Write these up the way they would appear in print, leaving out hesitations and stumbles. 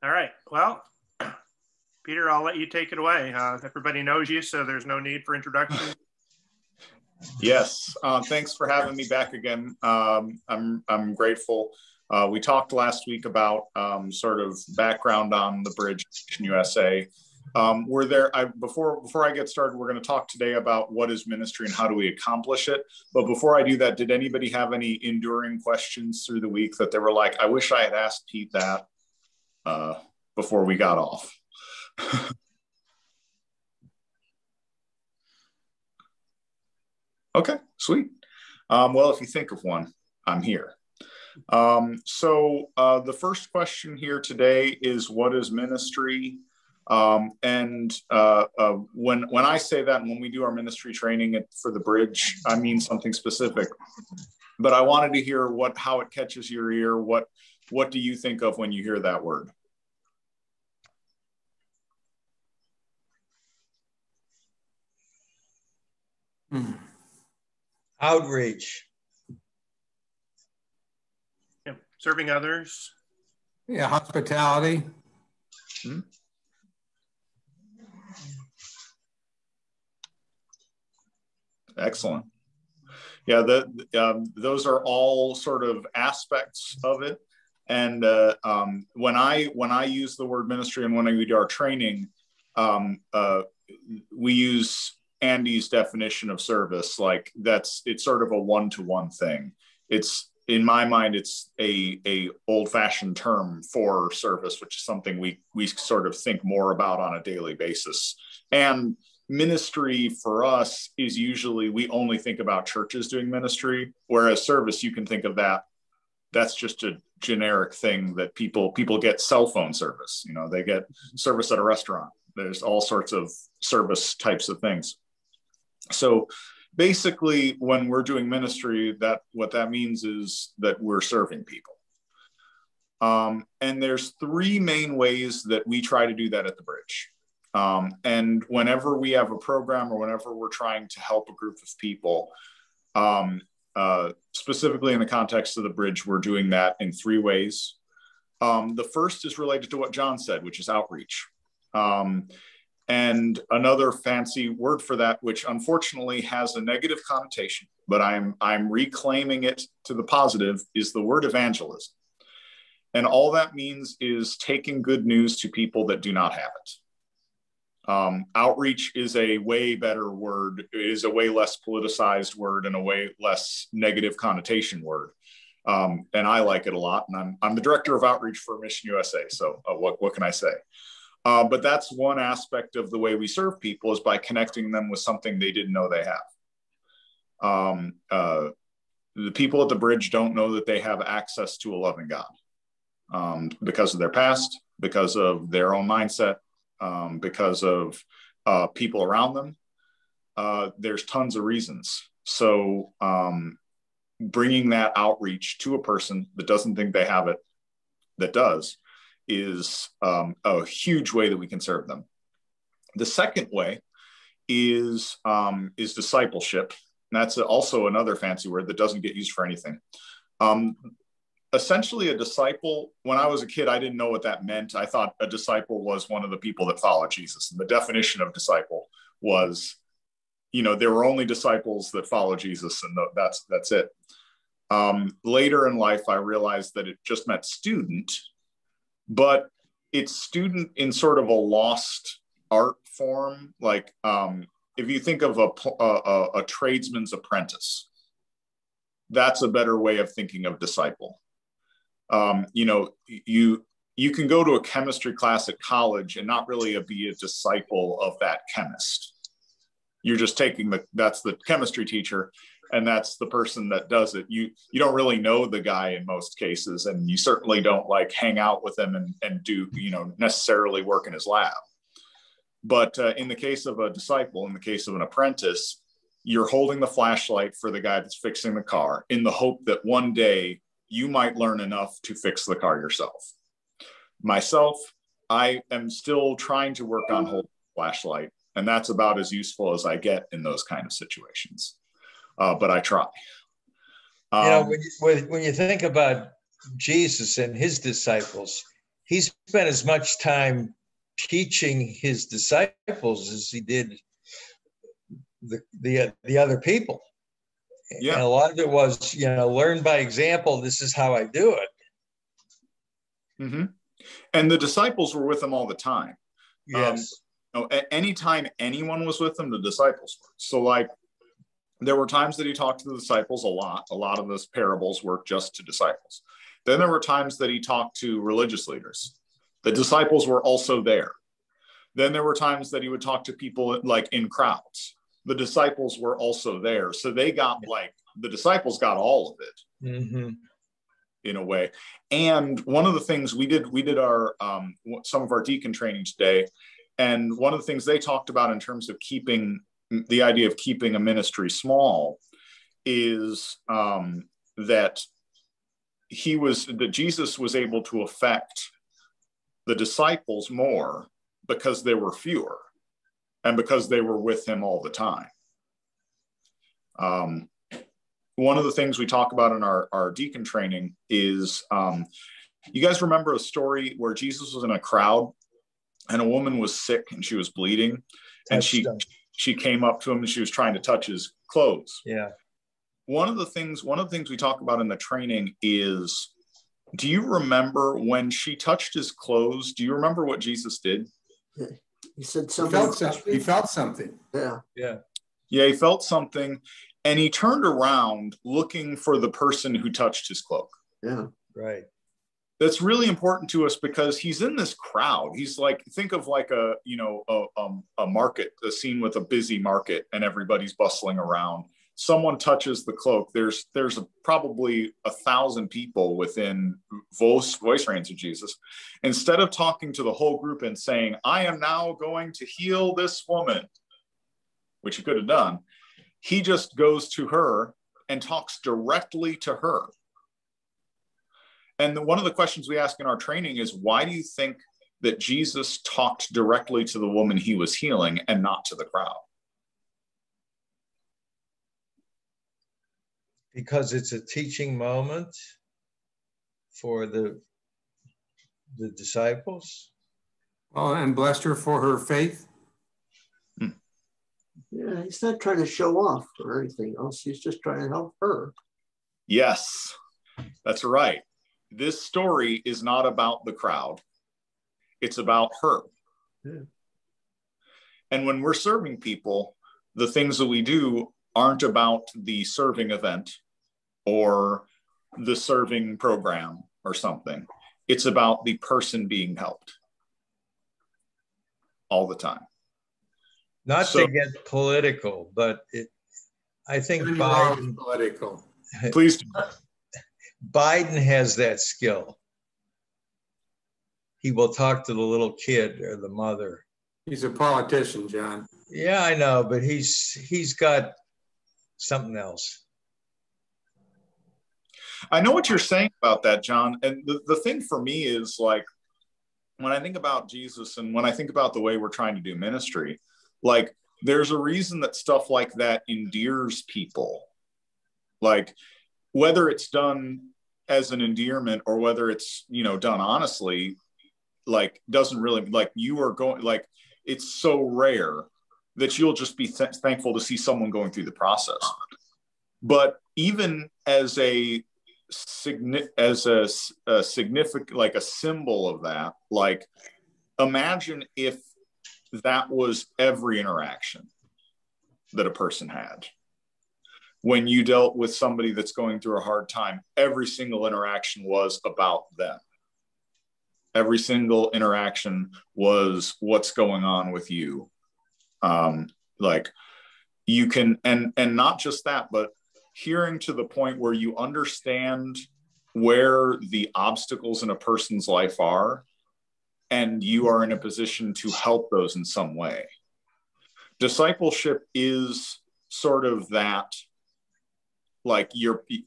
All right. Well, Peter, I'll let you take it away. Everybody knows you, so there's no need for introduction. Yes. Thanks for having me back again. I'm grateful. We talked last week about sort of background on the Bridge USA. Before I get started, we're going to talk today about what is ministry and how do we accomplish it. But before I do that, did anybody have any enduring questions through the week that they were like, I wish I had asked Pete that before we got off? Okay, sweet. Well, if you think of one, I'm here. So the first question here today is, what is ministry? When I say that, and when we do our ministry training for the Bridge, I mean something specific. But I wanted to hear how it catches your ear. What do you think of when you hear that word? Outreach. Yeah. Serving others. Yeah, hospitality. Hmm. Excellent. Yeah, those are all sort of aspects of it. And when I use the word ministry and when we do our training, we use Andy's definition of service. Like it's sort of a one-to-one thing. It's, in my mind, it's a old-fashioned term for service, which is something we sort of think more about on a daily basis. And ministry for us is usually, we only think about churches doing ministry, whereas service, you can think of that's just a generic thing that people get. Cell phone service, they get service at a restaurant. There's all sorts of service types of things. So basically, when we're doing ministry, what that means is that we're serving people. And there's three main ways that we try to do that at the Bridge. And whenever we have a program or whenever we're trying to help a group of people, specifically in the context of the Bridge, we're doing that in three ways. The first is related to what John said, which is outreach. And another fancy word for that, which unfortunately has a negative connotation, but I'm reclaiming it to the positive, is the word evangelism. And all that means is taking good news to people that do not have it. Outreach is a way better word. It is a way less politicized word and a way less negative connotation word. And I like it a lot. And I'm the director of outreach for Mission USA. So what can I say? But that's one aspect of the way we serve people, is by connecting them with something they didn't know they have. The people at the Bridge don't know that they have access to a loving God because of their past, because of their own mindset, because of people around them. There's tons of reasons. So bringing that outreach to a person that doesn't think they have it, that does, is a huge way that we can serve them. The second way is discipleship. And that's also another fancy word that doesn't get used for anything. Essentially, a disciple, when I was a kid, I didn't know what that meant. I thought a disciple was one of the people that followed Jesus. And the definition of disciple was, there were only disciples that follow Jesus, and that's it. Later in life, I realized that it just meant student, but it's student in sort of a lost art form. Like if you think of a tradesman's apprentice, that's a better way of thinking of disciple. You can go to a chemistry class at college and not really be a disciple of that chemist. You're just that's the chemistry teacher, and that's the person that does it. You don't really know the guy in most cases, and you certainly don't hang out with him and do, necessarily work in his lab. But in the case of a disciple, in the case of an apprentice, you're holding the flashlight for the guy that's fixing the car in the hope that one day you might learn enough to fix the car yourself. Myself, I am still trying to work on holding the flashlight, and that's about as useful as I get in those kind of situations. But I try. When you think about Jesus and his disciples, he spent as much time teaching his disciples as he did the other people. Yeah. And a lot of it was, learn by example. This is how I do it. Mm-hmm. And the disciples were with him all the time. Yes. Anytime anyone was with him, the disciples were. So like, there were times that he talked to the disciples a lot. A lot of those parables were just to disciples. Then there were times that he talked to religious leaders. The disciples were also there. Then there were times that he would talk to people like in crowds. The disciples were also there. So they got the disciples got all of it. Mm-hmm. In a way. And one of the things we did our some of our deacon training today. And one of the things they talked about in terms of the idea of keeping a ministry small is that Jesus was able to affect the disciples more because there were fewer and because they were with him all the time. One of the things we talk about in our deacon training is, you guys remember a story where Jesus was in a crowd and a woman was sick and she was bleeding, and she came up to him and she was trying to touch his clothes. Yeah. One of the things we talk about in the training is, do you remember when she touched his clothes? Do you remember what Jesus did? He said something. He felt something. Yeah. Yeah. Yeah, he felt something. And he turned around looking for the person who touched his cloak. Yeah. Right. That's really important to us because he's in this crowd. He's like, think of like a market, a scene with a busy market and everybody's bustling around. Someone touches the cloak. There's probably 1,000 people within voice range of Jesus. Instead of talking to the whole group and saying, I am now going to heal this woman, which he could have done, he just goes to her and talks directly to her. And one of the questions we ask in our training is, why do you think that Jesus talked directly to the woman he was healing and not to the crowd? Because it's a teaching moment for the disciples. Well, and blessed her for her faith. Yeah, he's not trying to show off or anything else. He's just trying to help her. Yes, that's right. This story is not about the crowd. It's about her. Yeah. And when we're serving people, the things that we do aren't about the serving event or the serving program or something. It's about the person being helped all the time. Not to get political, but I think Biden, political. Please do. Biden has that skill. He will talk to the little kid or the mother. He's a politician, John. Yeah, I know, but he's got something else. I know what you're saying about that, John. And the thing for me is, like, when I think about Jesus and when I think about the way we're trying to do ministry, like, there's a reason that stuff like that endears people. Like, whether it's done as an endearment or whether it's, done honestly, like, doesn't really, like, you are going, like, it's so rare that you'll just be thankful to see someone going through the process. But even as a significant, like a symbol of that, like, imagine if that was every interaction that a person had. When you dealt with somebody that's going through a hard time, every single interaction was about them. Every single interaction was what's going on with you. Like, you can, and not just that, but hearing to the point where you understand where the obstacles in a person's life are, and you are in a position to help those in some way. Discipleship is sort of that, like,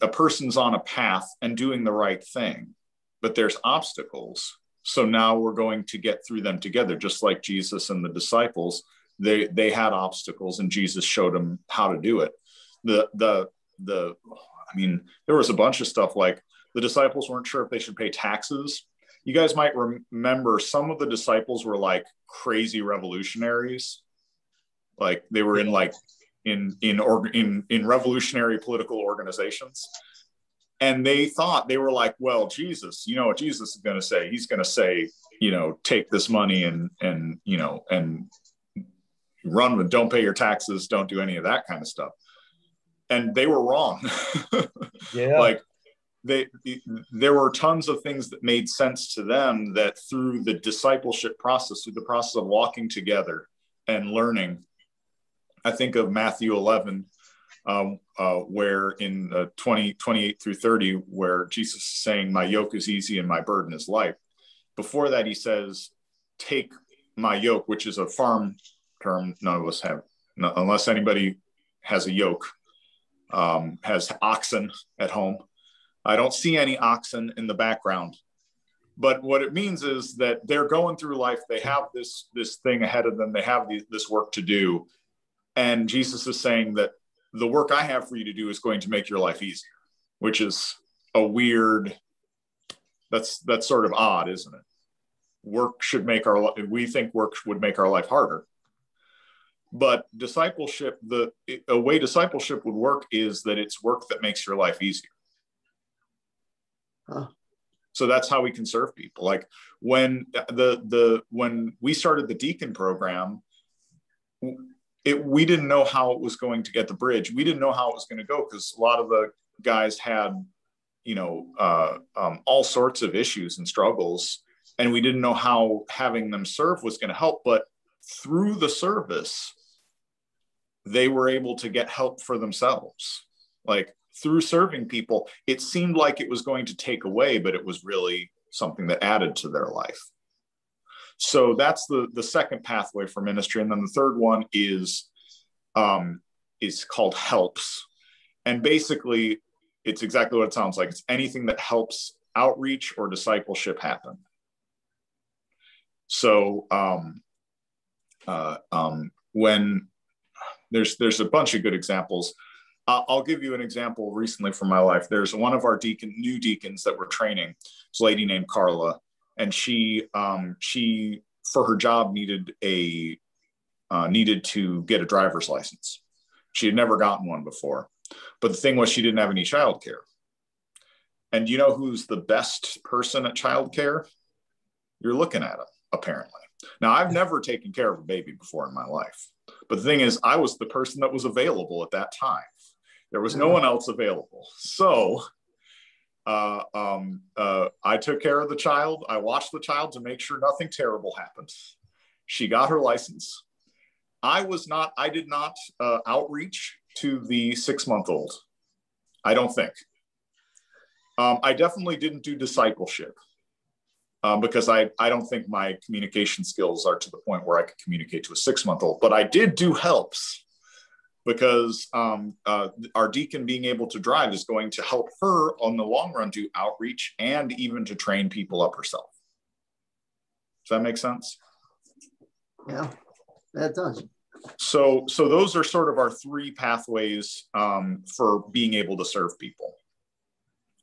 a person's on a path and doing the right thing, but there's obstacles. So now we're going to get through them together, just like Jesus and the disciples. They had obstacles and Jesus showed them how to do it. I mean, there was a bunch of stuff, like the disciples weren't sure if they should pay taxes. you guys might remember some of the disciples were like crazy revolutionaries. Like they were in revolutionary political organizations. And they thought, they were like, well, Jesus, you know what Jesus is going to say? He's going to say, you know, take this money and run with, don't pay your taxes, don't do any of that kind of stuff. And they were wrong. Yeah. Like there were tons of things that made sense to them that through the discipleship process, through the process of walking together and learning. I think of Matthew 11, where in 28 through 30, where Jesus is saying, my yoke is easy and my burden is light. Before that, he says, take my yoke, which is a farm term none of us have, unless anybody has a yoke, has oxen at home. I don't see any oxen in the background. But what it means is that they're going through life. They have this thing ahead of them. They have this work to do. And Jesus is saying that the work I have for you to do is going to make your life easier, which is a weird, that's sort of odd, isn't it? Work should make we think work would make our life harder. But discipleship, a way discipleship would work is that it's work that makes your life easier. Huh. So that's how we can serve people. Like when when we started the deacon program, we didn't know how it was going to get the bridge. We didn't know how it was going to go because a lot of the guys had, you know, all sorts of issues and struggles, and we didn't know how having them serve was going to help. But through the service, they were able to get help for themselves. Like through serving people, it seemed like it was going to take away, but it was really something that added to their life. So that's the second pathway for ministry. And then the third one is called helps. And basically, it's exactly what it sounds like. It's anything that helps outreach or discipleship happen. So when there's a bunch of good examples. I'll give you an example recently from my life. There's one of our new deacons that we're training. It's a lady named Carla, and she for her job needed to get a driver's license. She had never gotten one before, but the thing was she didn't have any childcare. And you know who's the best person at childcare? You're looking at it, apparently. Now, I've never taken care of a baby before in my life, but the thing is, I was the person that was available at that time. There was no one else available. So I took care of the child. I watched the child to make sure nothing terrible happened. She got her license. I did not outreach to the 6-month-old. I don't think. I definitely didn't do discipleship because I don't think my communication skills are to the point where I could communicate to a 6-month-old, but I did do helps. Because our deacon being able to drive is going to help her on the long run do outreach and even to train people up herself. Does that make sense? Yeah, that does. So those are sort of our 3 pathways for being able to serve people.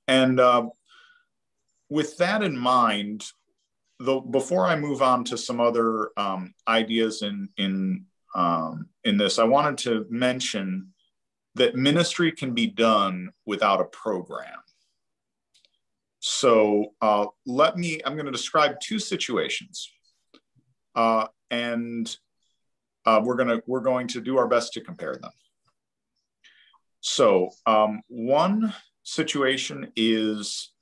And with that in mind, before I move on to some other ideas in this, I wanted to mention that ministry can be done without a program. So I'm going to describe 2 situations, and we're going to do our best to compare them. So one situation is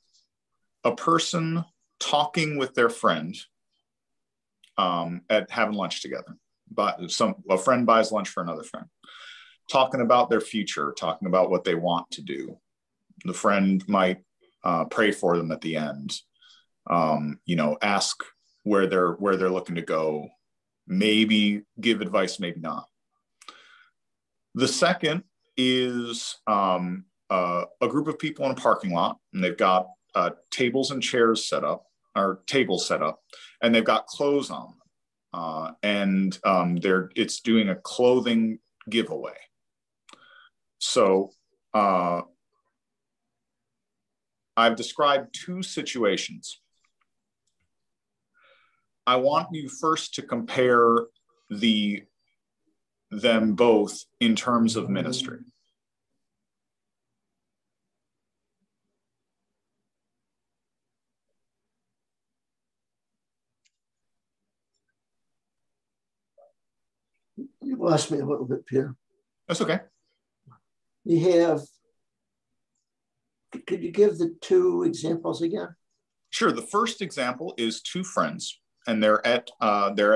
a person talking with their friend at having lunch together. A friend buys lunch for another friend, talking about their future, talking about what they want to do. The friend might pray for them at the end, ask where they're looking to go, maybe give advice, maybe not. The second is a group of people in a parking lot, and they've got tables and chairs set up, or tables set up, and they've got clothes on them. It's doing a clothing giveaway. So I've described 2 situations. I want you first to compare them both in terms of ministry. You lost me a little bit, Peter. That's okay. Could you give the two examples again? Sure. The first example is two friends, and they're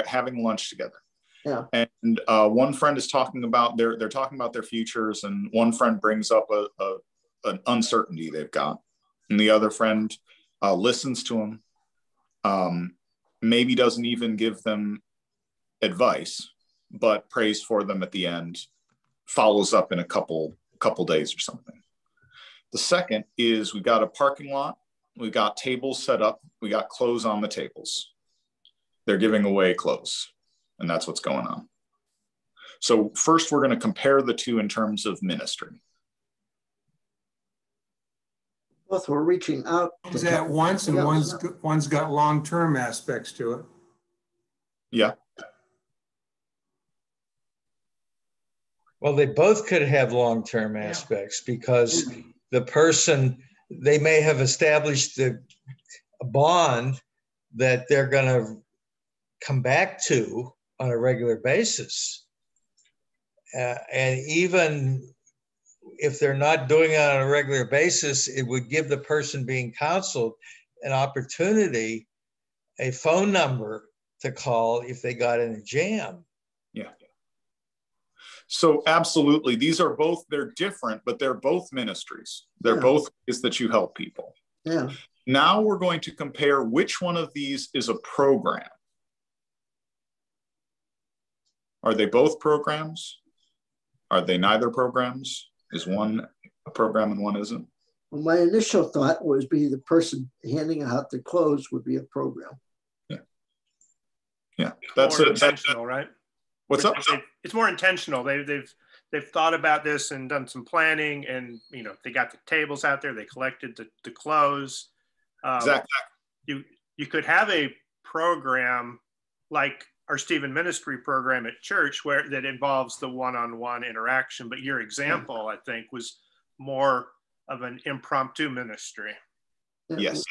having lunch together. Yeah. And one friend is talking about they're talking about their futures, and one friend brings up an uncertainty they've got, and the other friend listens to them, maybe doesn't even give them advice, but prays for them at the end, follows up in a couple days or something. The second is we got a parking lot, we got tables set up, we got clothes on the tables. They're giving away clothes, and that's what's going on. So first, we're going to compare the two in terms of ministry. Both were reaching out. Is that once, and one's got long-term aspects to it. Yeah. Well, they both could have long-term aspects because the person, they may have established a bond that they're going to come back to on a regular basis. And even if they're not doing it on a regular basis, it would give the person being counseled an opportunity, a phone number to call if they got in a jam. Yeah. So absolutely, they're different, but they're both ministries. They're both ways that you help people. Yeah. Now we're going to compare which one of these is a program. Are they both programs? Are they neither programs? Is one a program and one isn't? Well, my initial thought was the person handing out the clothes would be a program. Yeah. Yeah. That's more intentional, right? What's up? It's more intentional. They've thought about this and done some planning, and they got the tables out there. They collected the clothes. Exactly. You could have a program like our Stephen Ministry program at church that involves the one-on-one interaction. But your example, I think, was more of an impromptu ministry. Yes.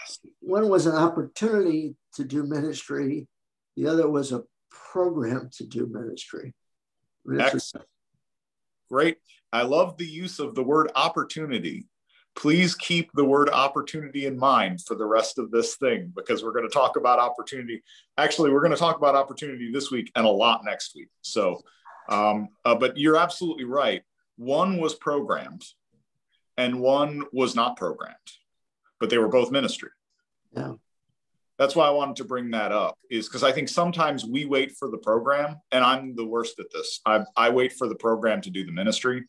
One was an opportunity to do ministry. The other was a program to do ministry. Excellent. Great. I love the use of the word opportunity. Please keep the word opportunity in mind for the rest of this thing, because we're going to talk about opportunity. Actually, we're going to talk about opportunity this week and a lot next week. So, but you're absolutely right. One was programmed and one was not programmed, but they were both ministry. Yeah. That's why I wanted to bring that up, is because I think sometimes we wait for the program, and I'm the worst at this. I wait for the program to do the ministry.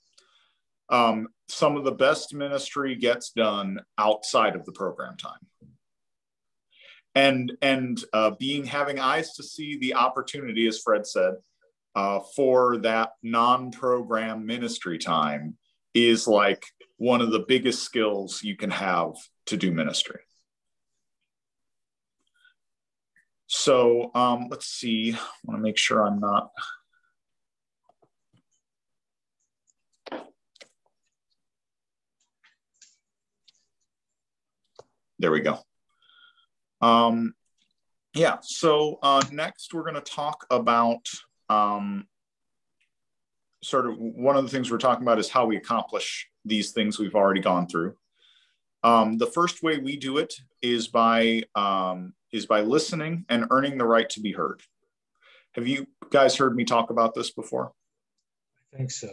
Some of the best ministry gets done outside of the program time. And having eyes to see the opportunity, as Fred said, for that non-program ministry time is like one of the biggest skills you can have to do ministry. So let's see, I want to make sure I'm not. There we go. Yeah, so next we're going to talk about sort of one of the things we're talking about is how we accomplish these things we've already gone through. The first way we do it is by listening and earning the right to be heard. Have you guys heard me talk about this before? I think so.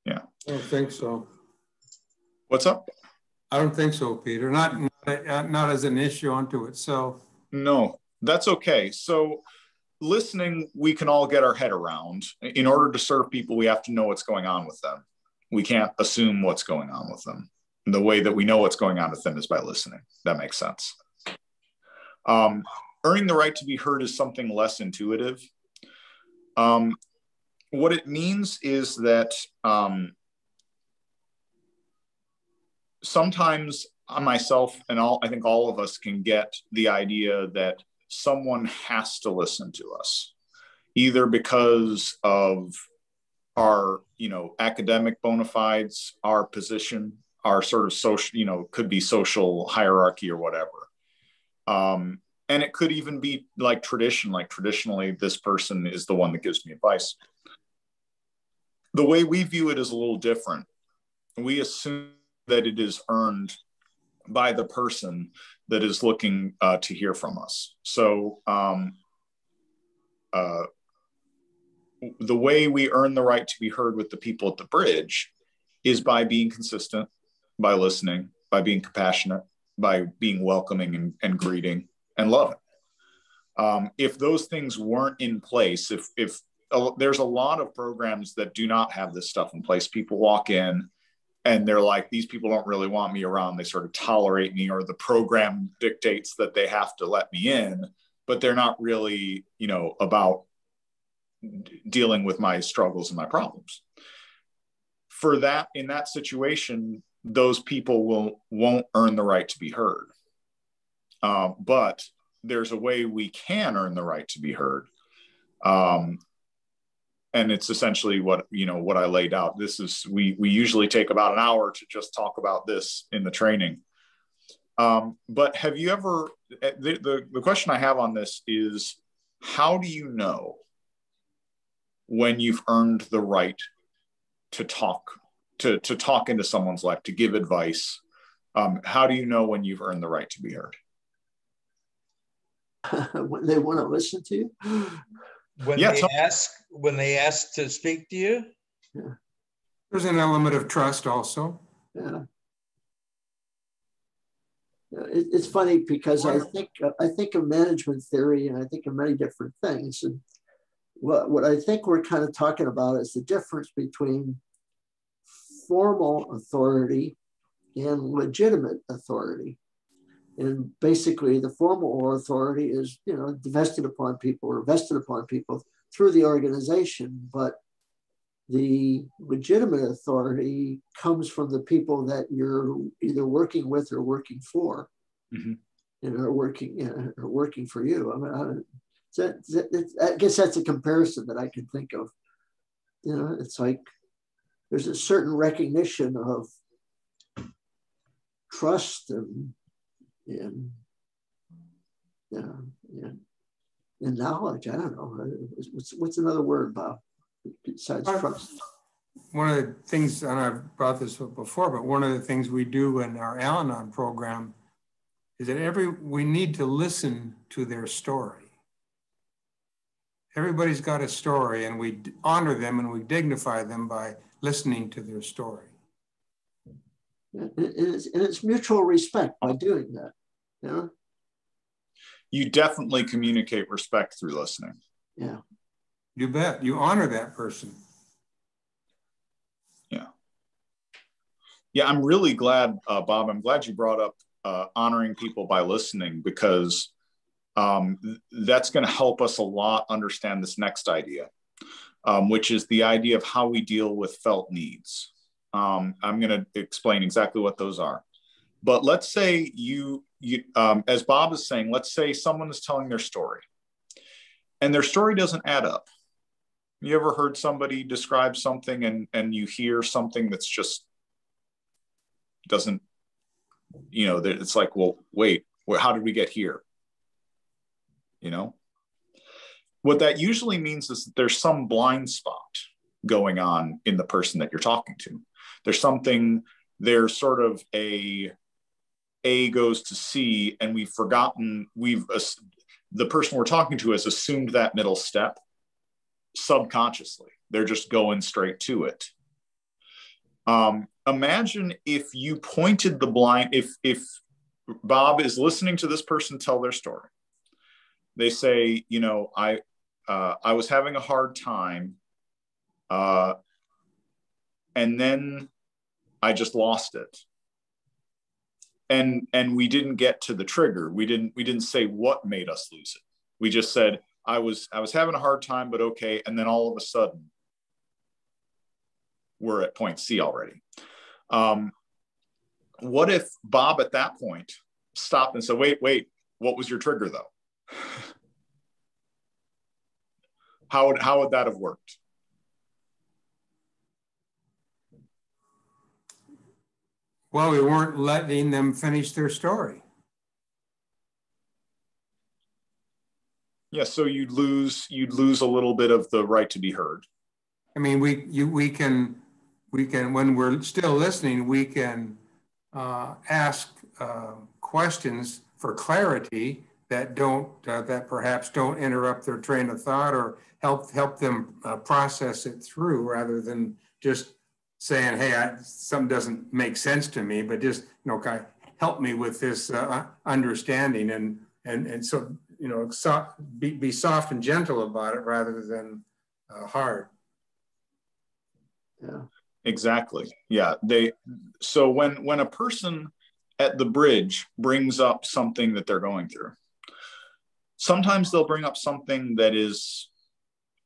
Yeah. I don't think so. What's up? I don't think so, Peter. Not as an issue unto itself. No, that's okay. So listening, we can all get our head around. In order to serve people, we have to know what's going on with them. We can't assume what's going on with them. And the way that we know what's going on with them is by listening. That makes sense. Earning the right to be heard is something less intuitive. What it means is that sometimes myself and I think all of us can get the idea that someone has to listen to us, either because of our, academic bona fides, our position, our sort of social, could be social hierarchy or whatever. And it could even be like tradition, like traditionally this person is the one that gives me advice. The way we view it is a little different. We assume that it is earned by the person that is looking to hear from us. So the way we earn the right to be heard with the people at the bridge is by being consistent, by listening, by being compassionate, by being welcoming and greeting and loving. If those things weren't in place, if there's a lot of programs that do not have this stuff in place, people walk in and they're like, these people don't really want me around. They sort of tolerate me, or the program dictates that they have to let me in, but they're not really, about dealing with my struggles and my problems. For that, in that situation, those people won't earn the right to be heard. But there's a way we can earn the right to be heard. And it's essentially what I laid out. This is, we usually take about an hour to just talk about this in the training. But have you ever, the question I have on this is, how do you know when you've earned the right to talk, to talk into someone's life, to give advice? How do you know when you've earned the right to be heard? When they want to listen to you? When they ask to speak to you? Yeah. There's an element of trust also. Yeah. It's funny because I think of management theory, and I think of many different things. And what I think we're kind of talking about is the difference between formal authority and legitimate authority. And basically, the formal authority is, vested upon people through the organization. But the legitimate authority comes from the people that you're either working with or working for, mm-hmm. and are working for you. I guess that's a comparison that I can think of. It's like there's a certain recognition of trust and knowledge. I don't know. What's another word, Bob, besides trust? One of the things, and I've brought this up before, but one of the things we do in our Al-Anon program is that we need to listen to their story. Everybody's got a story, and we honor them and we dignify them by listening to their story. And it's mutual respect by doing that. You definitely communicate respect through listening. Yeah. You bet. You honor that person. Yeah, I'm really glad, Bob, I'm glad you brought up honoring people by listening, because that's going to help us a lot understand this next idea, which is the idea of how we deal with felt needs. I'm going to explain exactly what those are. But let's say you as Bob is saying, let's say someone is telling their story and their story doesn't add up. You ever heard somebody describe something and you hear something that's just doesn't, it's like, well, wait, how did we get here? What that usually means is that there's some blind spot going on in the person that you're talking to. There's sort of A goes to C, and we've forgotten, the person we're talking to has assumed that middle step subconsciously. They're just going straight to it. Imagine if you pointed the blind, if Bob is listening to this person tell their story. They say, I was having a hard time, and then I just lost it. And we didn't get to the trigger. We didn't say what made us lose it. We just said, I was having a hard time, but okay. And then all of a sudden, we're at point C already. What if Bob at that point stopped and said, wait, what was your trigger though? How would that have worked? Well, we weren't letting them finish their story. Yeah, so you'd lose a little bit of the right to be heard. I mean, we can when we're still listening, we can ask questions for clarity that that perhaps don't interrupt their train of thought or help them process it through, rather than just saying, "Hey, something doesn't make sense to me," but just kind of help me with this understanding, and so be soft and gentle about it rather than hard. Yeah. Exactly. Yeah. So when a person at the bridge brings up something that they're going through, sometimes they'll bring up something that is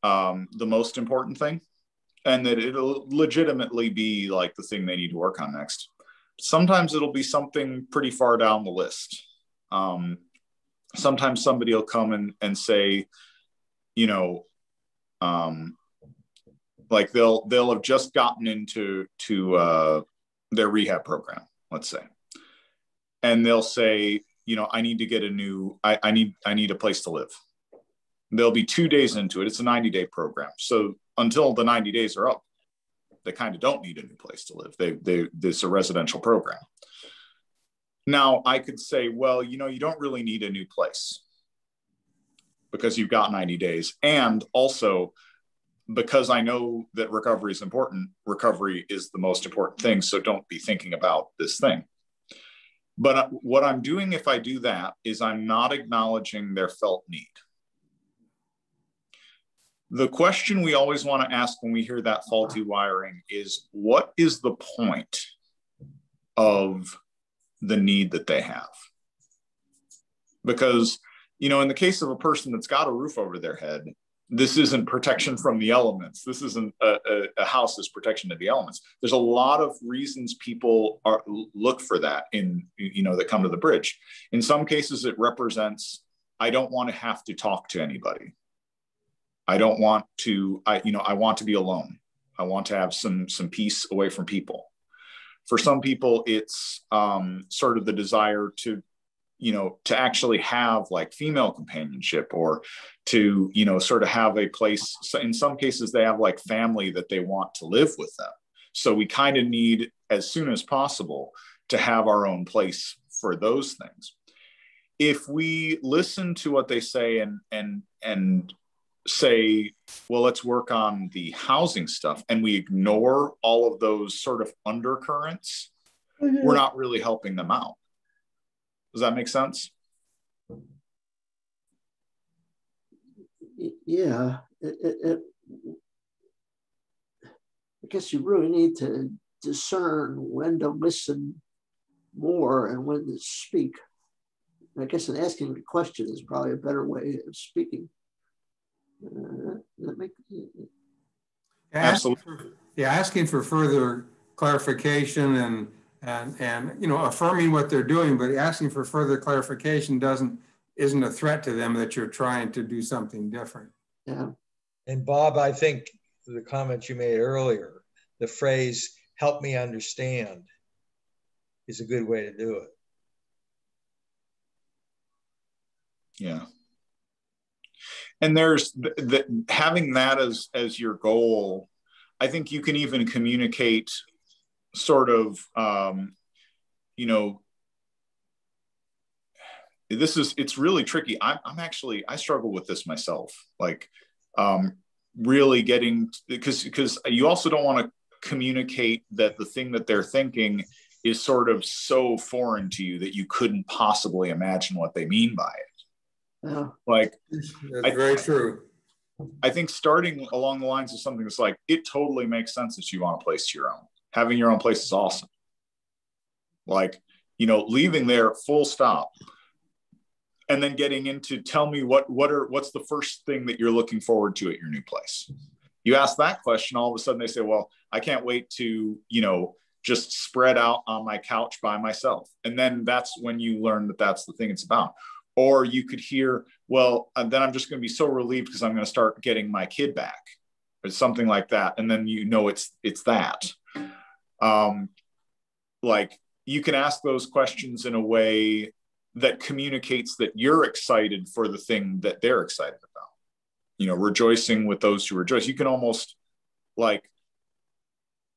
the most important thing, and that it'll legitimately be like the thing they need to work on next. Sometimes it'll be something pretty far down the list. Sometimes somebody will come and say, like they'll have just gotten into their rehab program, let's say, and they'll say, I need to get I need a place to live. They'll be 2 days into it. It's a 90-day program. So until the 90 days are up, they kind of don't need a new place to live. This is a residential program. Now I could say, well, you don't really need a new place because you've got 90 days. And also, because I know that recovery is important, recovery is the most important thing. So don't be thinking about this thing. But what I'm doing if I do that is I'm not acknowledging their felt need. The question we always want to ask when we hear that faulty wiring is, what is the point of the need that they have? Because, in the case of a person that's got a roof over their head, this isn't protection from the elements. This isn't a house that's protection to the elements. There's a lot of reasons people look for that that come to the bridge. In some cases, it represents, I don't want to have to talk to anybody. I don't want to, I want to be alone. I want to have some peace away from people. For some people, it's sort of the desire to actually have like female companionship, or to, sort of have a place. So in some cases, they have like family that they want to live with them. So we kind of need, as soon as possible, to have our own place for those things. If we listen to what they say and say, well, let's work on the housing stuff, and we ignore all of those sort of undercurrents, we're not really helping them out. Does that make sense? Yeah. I guess you really need to discern when to listen more and when to speak. I guess asking the question is probably a better way of speaking. Absolutely. Asking for further clarification and affirming what they're doing, but asking for further clarification isn't a threat to them that you're trying to do something different. Yeah. And Bob, I think the comment you made earlier, the phrase "help me understand" is a good way to do it. Yeah. And there's having that as your goal. I think you can even communicate sort of, it's really tricky. I struggle with this myself. Like, really getting, because you also don't want to communicate that the thing that they're thinking is sort of so foreign to you that you couldn't possibly imagine what they mean by it. Yeah. Like, that's very true. I think starting along the lines of something that's like, it totally makes sense that you want a place to your own. Having your own place is awesome. Like, leaving there, full stop. And then getting into, tell me what's the first thing that you're looking forward to at your new place? You ask that question, all of a sudden they say, well, I can't wait to, just spread out on my couch by myself. And then that's when you learn that that's the thing it's about. Or you could hear, well, then I'm just going to be so relieved because I'm going to start getting my kid back, or something like that. And then it's that. Like, you can ask those questions in a way that communicates that you're excited for the thing that they're excited about. Rejoicing with those who rejoice. You can almost, like,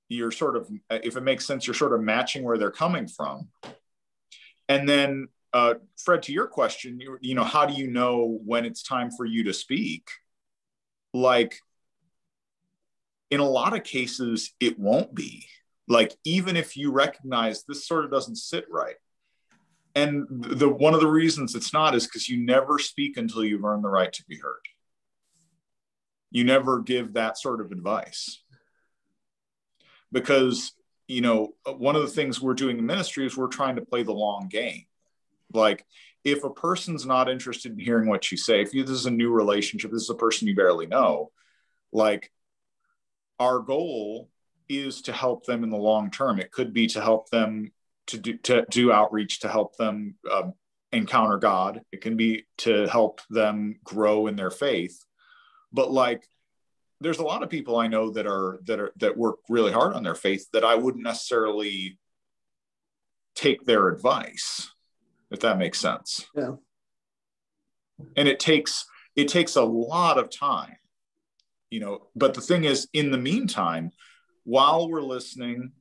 you're sort of, if it makes sense, you're sort of matching where they're coming from. And then, Fred, to your question, how do you know when it's time for you to speak? Like, in a lot of cases, it won't be. Like, even if you recognize this sort of doesn't sit right. And one of the reasons it's not is because you never speak until you've earned the right to be heard. You never give that sort of advice. Because, one of the things we're doing in ministry is we're trying to play the long game. Like, if a person's not interested in hearing what you say, if this is a new relationship, this is a person you barely know, like, our goal is to help them in the long term. It could be to help them to do outreach, to help them encounter God. It can be to help them grow in their faith. But, like, there's a lot of people I know that work really hard on their faith that I wouldn't necessarily take their advice, if that makes sense. Yeah. And it takes a lot of time, but the thing is, in the meantime, while we're listening,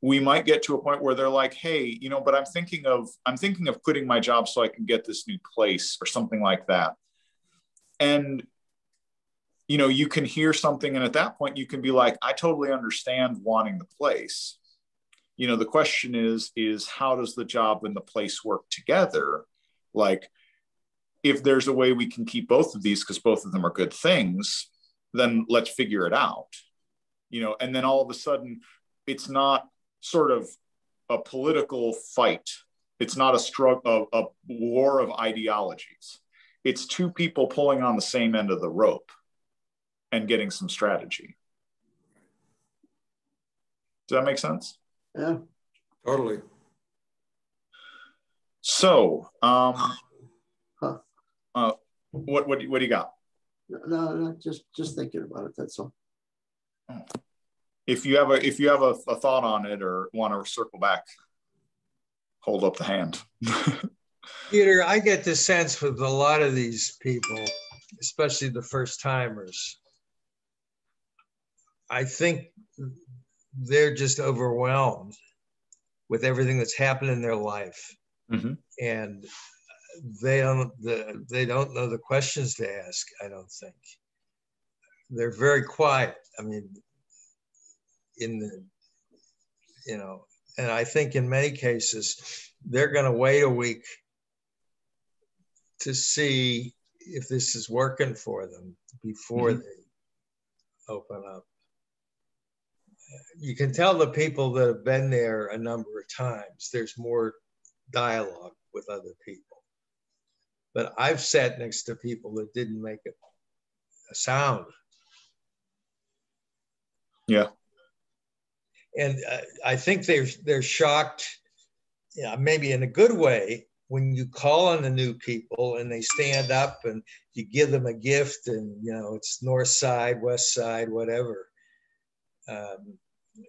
we might get to a point where they're like, hey, but I'm thinking of quitting my job so I can get this new place, or something like that. And, you can hear something, and at that point you can be like, I totally understand wanting the place. The question is how does the job and the place work together? Like, if there's a way we can keep both of these, because both of them are good things, then let's figure it out. And then all of a sudden, it's not sort of a political fight. It's not a struggle, a war of ideologies. It's two people pulling on the same end of the rope and getting some strategy. Does that make sense? Yeah. Totally. So, what do you got? No, just thinking about it. That's all. If you have a thought on it or want to circle back, hold up the hand. Peter, I get the sense with a lot of these people, especially the first timers, I think they're just overwhelmed with everything that's happened in their life. Mm-hmm. And they don't know the questions to ask, I don't think. They're very quiet. I mean, and I think in many cases, they're going to wait a week to see if this is working for them before mm-hmm. they open up. You can tell the people that have been there a number of times, there's more dialogue with other people. But I've sat next to people that didn't make a sound. Yeah. And I think they're shocked, maybe in a good way, when you call on the new people and they stand up and you give them a gift and, it's north side, west side, whatever.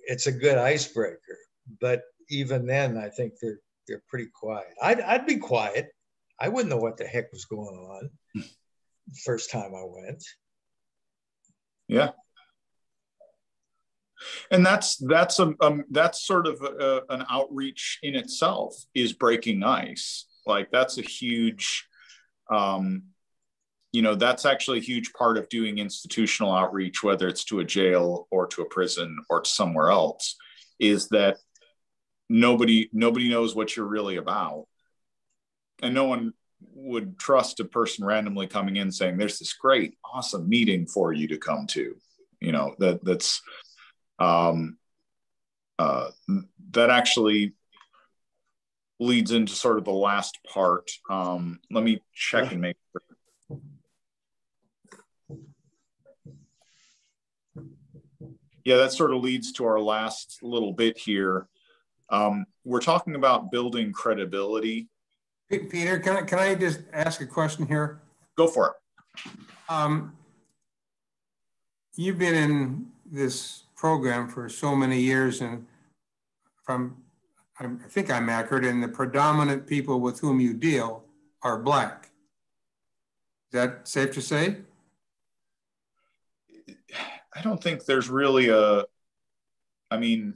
It's a good icebreaker. But even then, I think they're pretty quiet. I'd be quiet. I wouldn't know what the heck was going on the first time I went. Yeah. And that's sort of an outreach in itself, is breaking ice. Like, that's a huge, that's actually a huge part of doing institutional outreach, whether it's to a jail or to a prison or to somewhere else, is that nobody knows what you're really about. And no one would trust a person randomly coming in saying, there's this great, awesome meeting for you to come to, that's, that actually leads into sort of the last part. Let me check and make sure. Yeah, that sort of leads to our last little bit here. We're talking about building credibility Peter, can I just ask a question here? Go for it. You've been in this program for so many years, and I think I'm accurate, and the predominant people with whom you deal are Black. Is that safe to say? I don't think there's really I mean,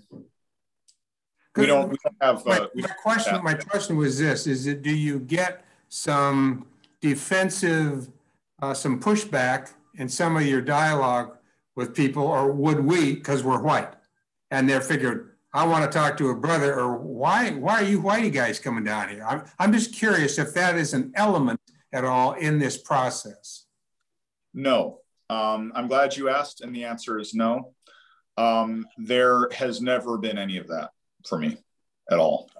we don't have. My question was this: do you get some defensive, some pushback in some of your dialogue with people, or would we, because we're white, and they're figured, I want to talk to a brother, or why are you whitey guys coming down here? I'm just curious if that is an element at all in this process. No. I'm glad you asked, and the answer is no. There has never been any of that for me at all.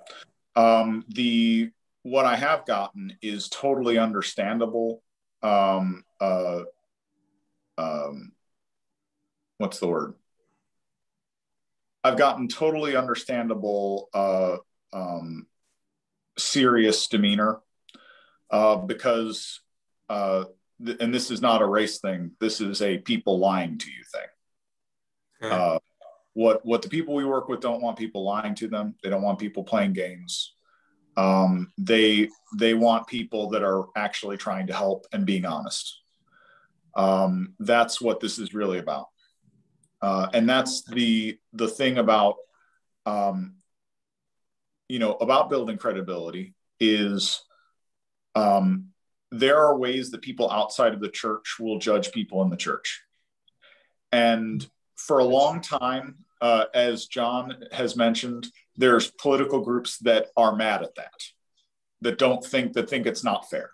What I have gotten is totally understandable. What's the word? I've gotten totally understandable, serious demeanor, because, and this is not a race thing. This is a people lying to you thing. Okay. What the people we work with don't want people lying to them. They don't want people playing games. They want people that are actually trying to help and being honest. That's what this is really about. And that's the thing about, about building credibility is, there are ways that people outside of the church will judge people in the church. And for a long time, as John has mentioned, there's political groups that are mad at that think it's not fair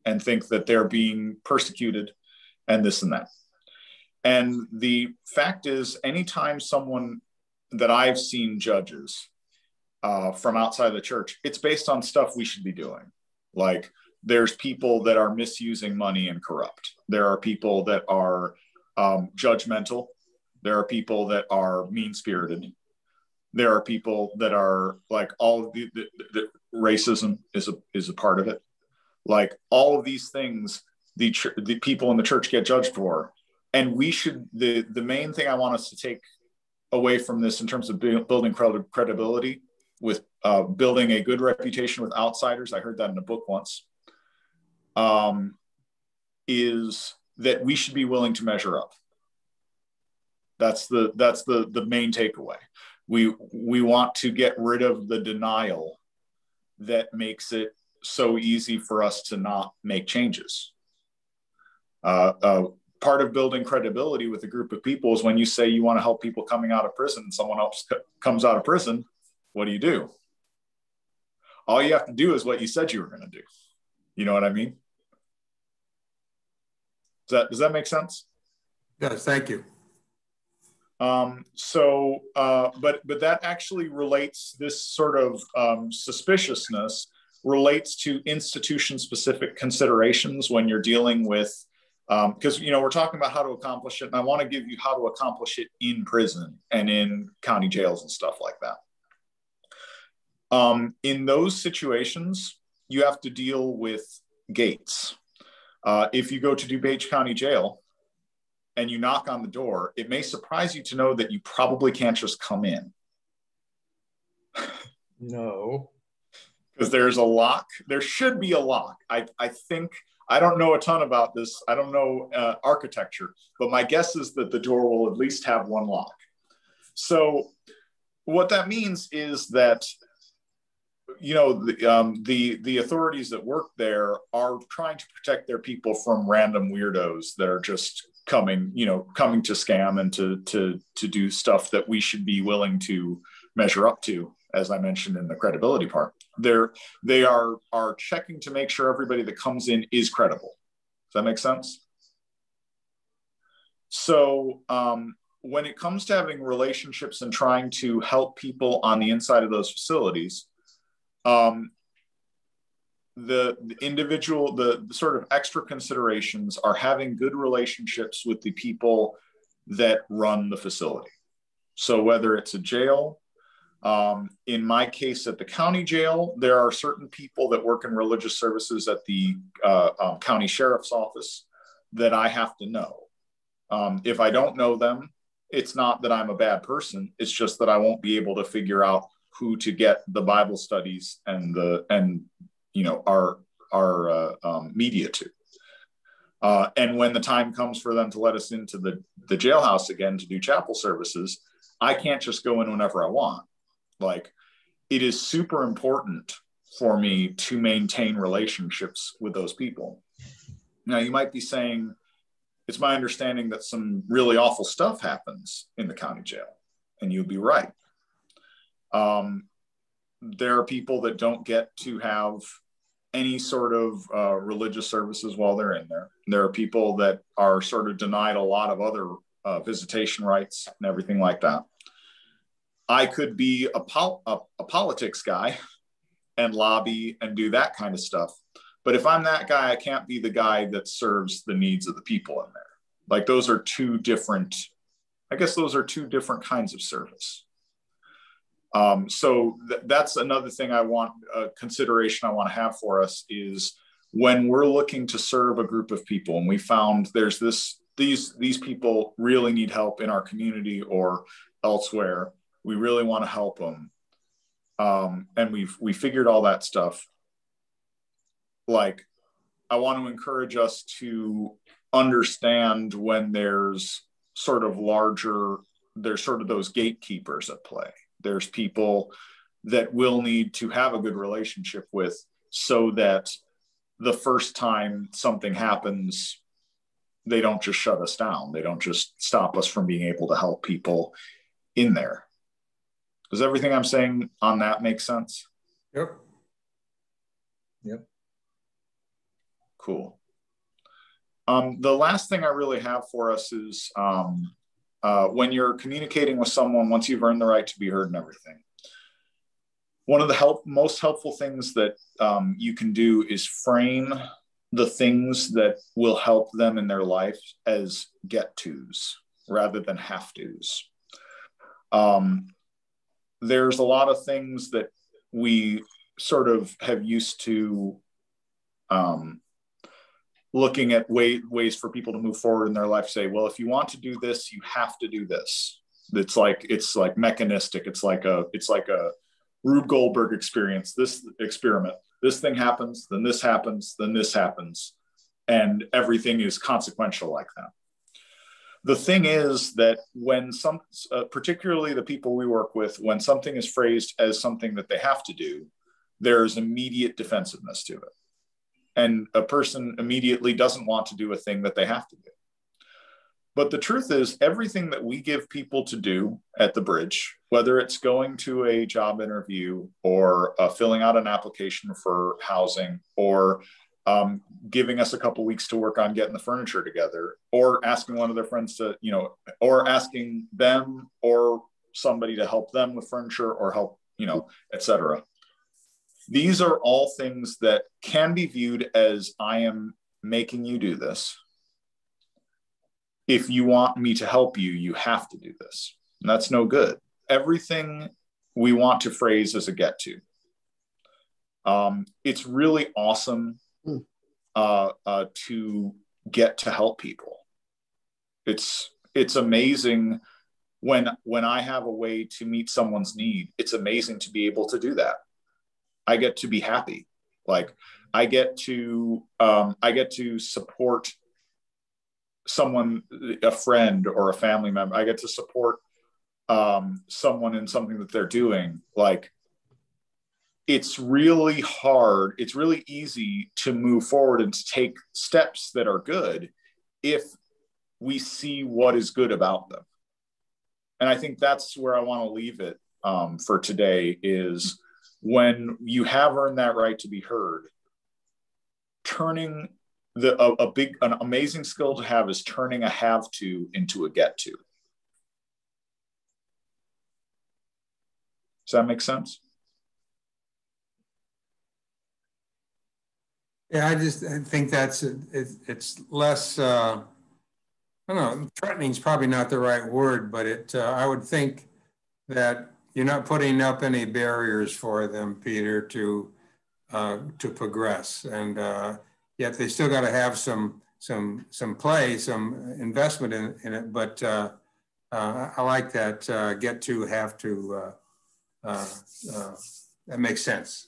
and think that they're being persecuted and this and that. And the fact is, anytime someone that I've seen judges from outside the church, it's based on stuff we should be doing. Like, there's people that are misusing money and corrupt. There are people that are judgmental. There are people that are mean-spirited. There are people that are like, all of the racism is a part of it. Like, all of these things, the people in the church get judged for. And we should, the main thing I want us to take away from this in terms of building credibility with building a good reputation with outsiders, I heard that in a book once, is that we should be willing to measure up. That's the main takeaway. We want to get rid of the denial that makes it so easy for us to not make changes. Part of building credibility with a group of people is when you say you want to help people coming out of prison and someone else comes out of prison, what do? All you have to do is what you said you were going to do. You know what I mean? Does that make sense? Yes, thank you. But that actually relates, this sort of suspiciousness relates to institution-specific considerations when you're dealing with, because we're talking about how to accomplish it, and I want to give you how to accomplish it in prison and in county jails and stuff like that. In those situations, you have to deal with gates. If you go to DuPage County Jail and you knock on the door, it may surprise you to know that you probably can't just come in. No. Because there's a lock. There should be a lock. I think, I don't know a ton about this. I don't know architecture, but my guess is that the door will at least have one lock. So what that means is that, the authorities that work there are trying to protect their people from random weirdos that are just coming to scam and to do stuff that we should be willing to measure up to, as I mentioned in the credibility part. They are checking to make sure everybody that comes in is credible. Does that make sense? So when it comes to having relationships and trying to help people on the inside of those facilities, the individual, the sort of extra considerations are having good relationships with the people that run the facility. So whether it's a jail, In my case at the county jail, there are certain people that work in religious services at the county sheriff's office that I have to know. If I don't know them, it's not that I'm a bad person. It's just that I won't be able to figure out who to get the Bible studies and our media to. And when the time comes for them to let us into the jailhouse again to do chapel services, I can't just go in whenever I want. Like, it is super important for me to maintain relationships with those people. Now, you might be saying, it's my understanding that some really awful stuff happens in the county jail, and you'd be right. There are people that don't get to have any sort of religious services while they're in there. There are people that are sort of denied a lot of other visitation rights and everything like that. I could be a politics guy and lobby and do that kind of stuff. But if I'm that guy, I can't be the guy that serves the needs of the people in there. Like, those are two different kinds of service. So that's another thing I want, consideration I want to have for us is when we're looking to serve a group of people and we found there's these people really need help in our community or elsewhere, we really want to help them. And we figured all that stuff. Like, I want to encourage us to understand when there's sort of those gatekeepers at play. There's people that we'll need to have a good relationship with so that the first time something happens, they don't just shut us down. They don't just stop us from being able to help people in there. Does everything I'm saying on that make sense? Yep. Cool. The last thing I really have for us is when you're communicating with someone, once you've earned the right to be heard and everything, one of the most helpful things that you can do is frame the things that will help them in their life as get-tos rather than have-tos. There's a lot of things that we sort of have used to looking at ways for people to move forward in their life, say, well, if you want to do this, you have to do this. It's like mechanistic. It's like a Rube Goldberg experiment. This thing happens, then this happens, then this happens. And everything is consequential like that. The thing is that when particularly the people we work with, when something is phrased as something that they have to do, there's immediate defensiveness to it. And a person immediately doesn't want to do a thing that they have to do. But the truth is, everything that we give people to do at the Bridge, whether it's going to a job interview or filling out an application for housing or giving us a couple weeks to work on getting the furniture together, or asking one of their friends to, or asking them or somebody to help them with furniture or help, et cetera. These are all things that can be viewed as, I am making you do this. If you want me to help you, you have to do this. And that's no good. Everything we want to phrase as a get to. It's really awesome to get to help people. It's amazing when I have a way to meet someone's need. It's amazing to be able to do that. I get to be happy. Like, I get to support someone, a friend or a family member. I get to support someone in something that they're doing. Like, it's really hard. It's really easy to move forward and to take steps that are good if we see what is good about them. And I think that's where I want to leave it for today is, when you have earned that right to be heard, turning an amazing skill to have is turning a have to into a get to. Does that make sense? Yeah, I think it's less, I don't know, threatening is probably not the right word, but I would think that, putting up any barriers for them, Peter, to progress, and yet they still got to have some play, some investment in it. But I like that get to, have to. That makes sense.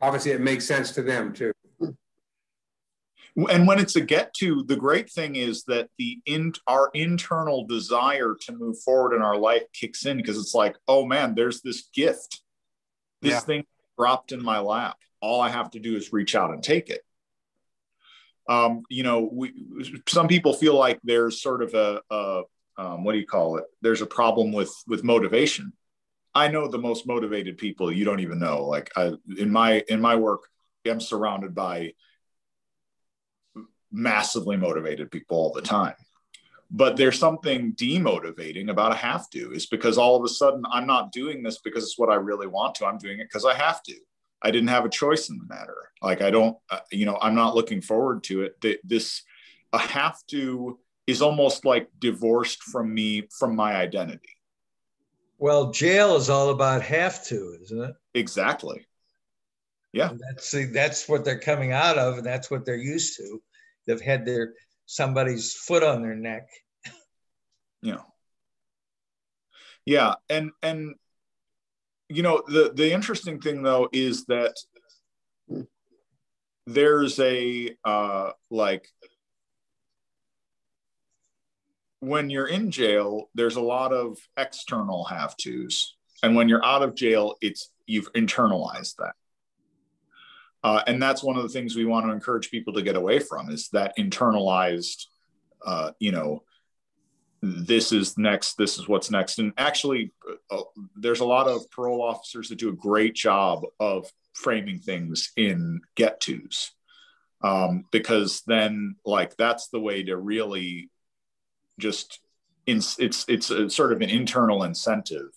Obviously, it makes sense to them too. And when it's a get to, the great thing is that our internal desire to move forward in our life kicks in, because it's like, oh man, there's this gift. This thing dropped in my lap. All I have to do is reach out and take it. Some people feel like there's sort of a what do you call it? There's a problem with motivation. I know the most motivated people you don't even know. Like in my work, I'm surrounded by massively motivated people all the time. But there's something demotivating about a have to, is because all of a sudden I'm not doing this because it's what I really want to. I'm doing it because I have to. I didn't have a choice in the matter. Like I don't, I'm not looking forward to it. A have to is almost like divorced from me, from my identity. Well, jail is all about have to, isn't it? Exactly. Yeah. And that's what they're coming out of, and that's what they're used to. They've had somebody's foot on their neck. Yeah. Yeah. And the interesting thing though is that there's when you're in jail, there's a lot of external have tos. And when you're out of jail, you've internalized that. And that's one of the things we want to encourage people to get away from, is that internalized, this is next, this is what's next. And actually, there's a lot of parole officers that do a great job of framing things in get-tos, because then that's the way to really just, it's a sort of an internal incentive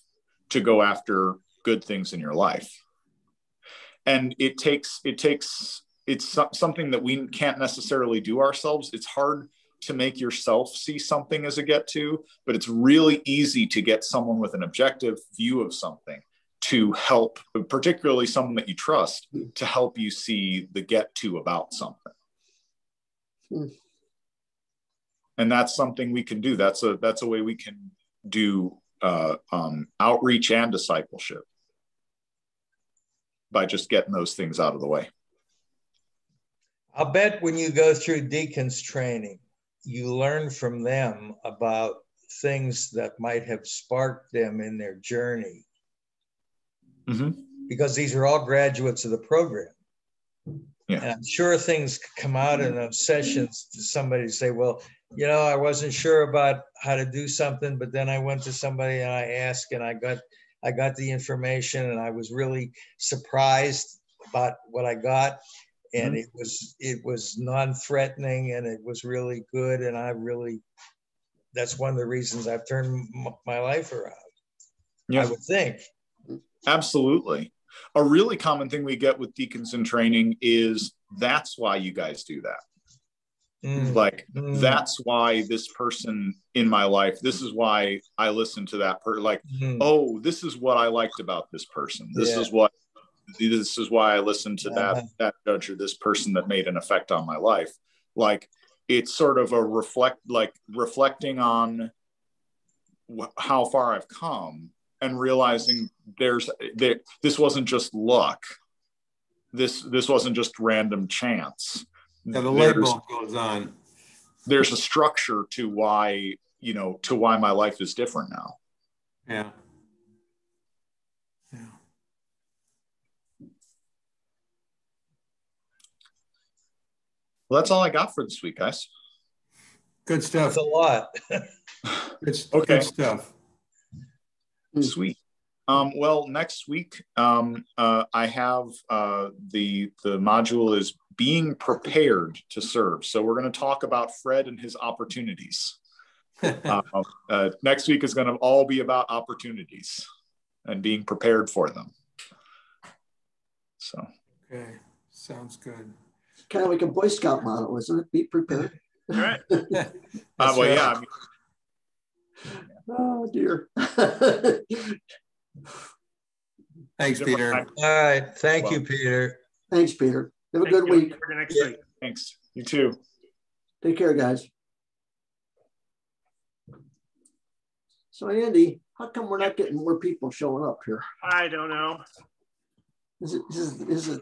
to go after good things in your life. And it's something that we can't necessarily do ourselves. It's hard to make yourself see something as a get to, but it's really easy to get someone with an objective view of something to help, particularly someone that you trust, to help you see the get to about something. And that's something we can do. That's a way we can do outreach and discipleship, by just getting those things out of the way. I'll bet when you go through deacons training, you learn from them about things that might have sparked them in their journey. Mm-hmm. Because these are all graduates of the program. Yeah. And I'm sure things come out in those sessions to somebody say, well, I wasn't sure about how to do something, but then I went to somebody and I asked, and I got the information, and I was really surprised about what I got. And it was non-threatening, and it was really good. And that's one of the reasons I've turned my life around. Yeah. I would think. Absolutely. A really common thing we get with deacons in training is, that's why you guys do that. That's why this person in my life, this is why I listen to that person. Oh, this is what I liked about this person. This is why I listened to that judge, or this person that made an effect on my life. It's sort of a reflecting on how far I've come, and realizing this wasn't just luck. This wasn't just random chance. Yeah, the light bulb goes on. There's a structure to why my life is different now. Yeah. Yeah. Well, that's all I got for this week, guys. Good stuff. That's a lot. Good stuff. Sweet. Well, next week, I have the module is being prepared to serve. So we're going to talk about Fred and his opportunities. Next week is going to all be about opportunities and being prepared for them. So. Okay, sounds good. Kind of like a Boy Scout motto, isn't it? Be prepared. All right. Well, yeah. Oh dear. Thanks, Peter. All right. Thank you, Peter. Thanks, Peter. Have a good week. Next week. Thanks. You too. Take care, guys. So, Andy, how come we're not getting more people showing up here? I don't know. Is it